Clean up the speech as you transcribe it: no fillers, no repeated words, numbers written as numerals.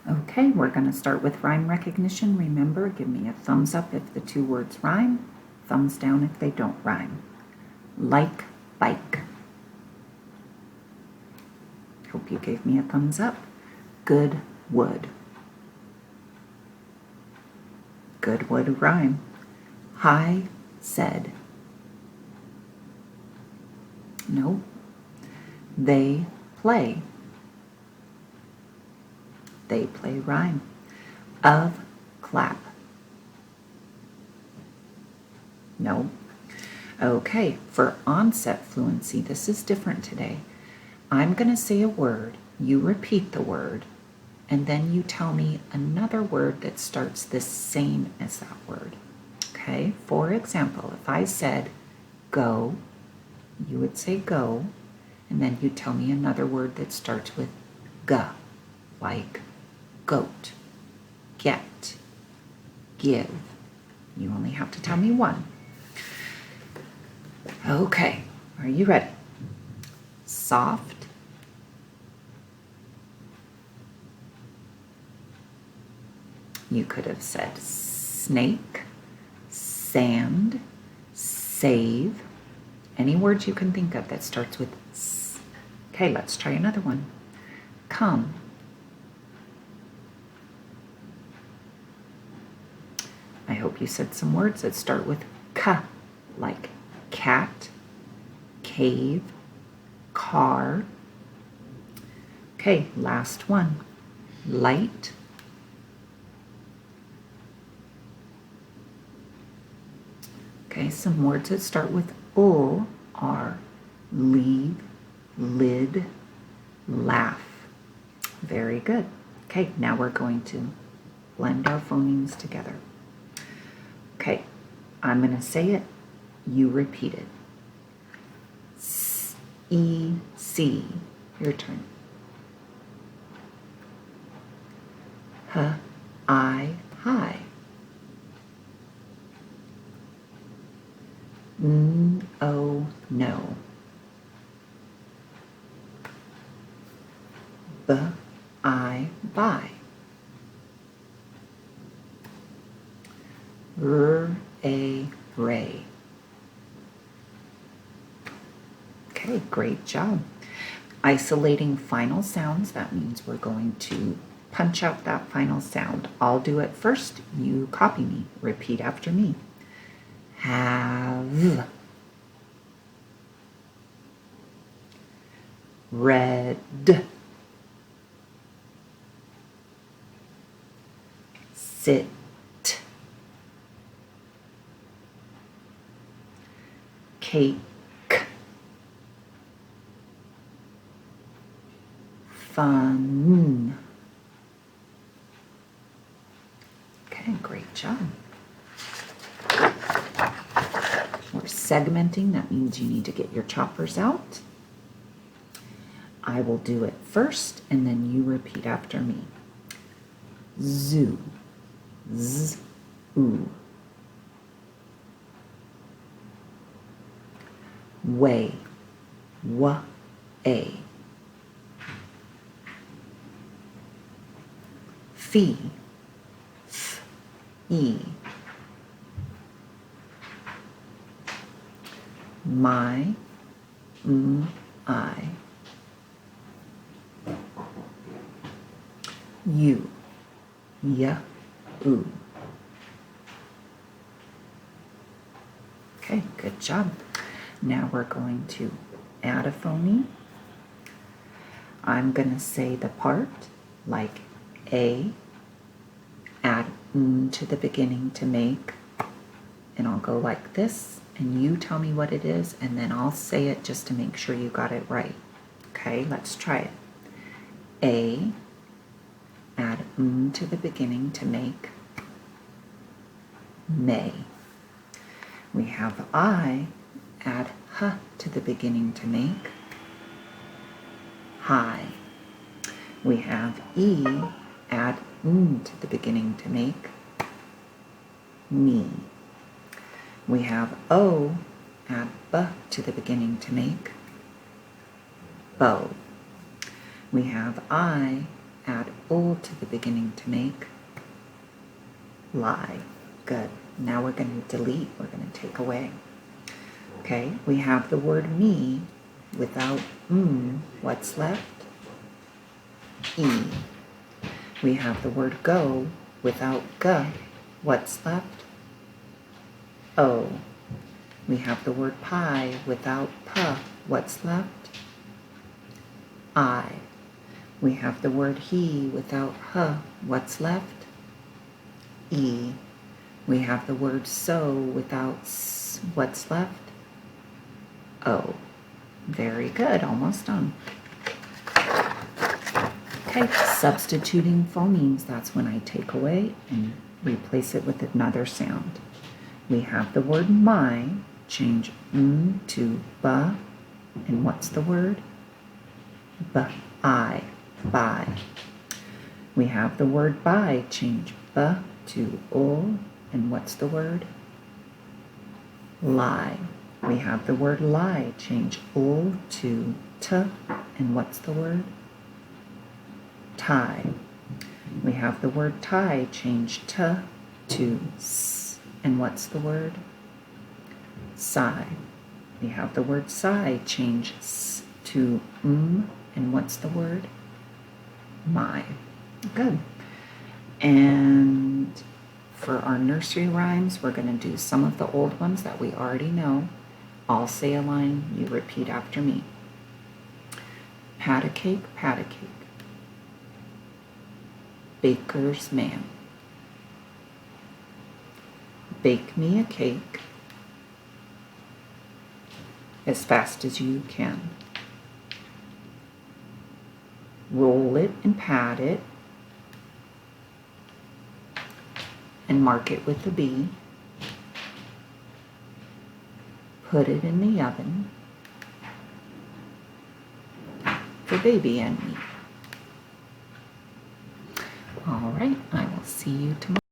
Okay, we're going to start with rhyme recognition. Remember, give me a thumbs up if the two words rhyme, thumbs down if they don't rhyme. Like, bike. Hope you gave me a thumbs up. Good wood. Good wood rhyme. High said. No. They play. They play rhyme. Of clap. No. Okay, for onset fluency, this is different today. I'm going to say a word, you repeat the word, and then you tell me another word that starts the same as that word. Okay, for example, if I said go, you would say go, and then you tell me another word that starts with g, like goat, get, give. You only have to tell me one. Okay, are you ready? Soft. You could have said snake, sand, save. Any words you can think of that starts with s. Okay, let's try another one. Come. I hope you said some words that start with k, like cat, cave, car. Okay, last one. Light. Okay, some words that start with ul are leave, lid, laugh. Very good. Okay, now we're going to blend our phonemes together. Okay, I'm going to say it. You repeat it. S, E, C. Your turn. H, I, high. N, O, no. B, I, buy. R, A, ray. Okay, great job. Isolating final sounds, that means we're going to punch out that final sound. I'll do it first, you copy me, repeat after me. Have. Red. Sit. Cake. Fun. Okay, great job. We're segmenting, that means you need to get your choppers out. I will do it first and then you repeat after me. Zoo. Z, oo. Way. Wa, a. Fee. F, e. My, I. You, ya, oo. Okay, good job. Now we're going to add a phoneme. I'm going to say the part like a, add to the beginning to make, and I'll go like this, and you tell me what it is, and then I'll say it just to make sure you got it right. Okay, let's try it. A, add to the beginning to make, may. We have I, add h to the beginning to make, high. We have E, add to the beginning to make, me. We have O, add b to the beginning to make, bow. We have I, add O to the beginning to make lie. Good. Now we're going to delete, we're going to take away. Okay, we have the word me without what's left? E. We have the word go without g, what's left? O. We have the word pie without p, what's left? I. We have the word he without h, what's left? E. We have the word so without s, what's left? O. Very good, almost done. Okay, substituting phonemes, that's when I take away and replace it with another sound. We have the word my, change to b, and what's the word? I, by. We have the word by, change b to o, and what's the word? Lie. We have the word lie, change o to t, and what's the word? Tie. We have the word tie, change t to s, and what's the word? Sigh. We have the word sigh, change s to and what's the word? My. Good. And for our nursery rhymes, we're going to do some of the old ones that we already know. I'll say a line, you repeat after me. Pat a cake, pat a cake. Baker's man. Bake me a cake as fast as you can. Roll it and pat it and mark it with a B. Put it in the oven for baby and me. All right, I will see you tomorrow.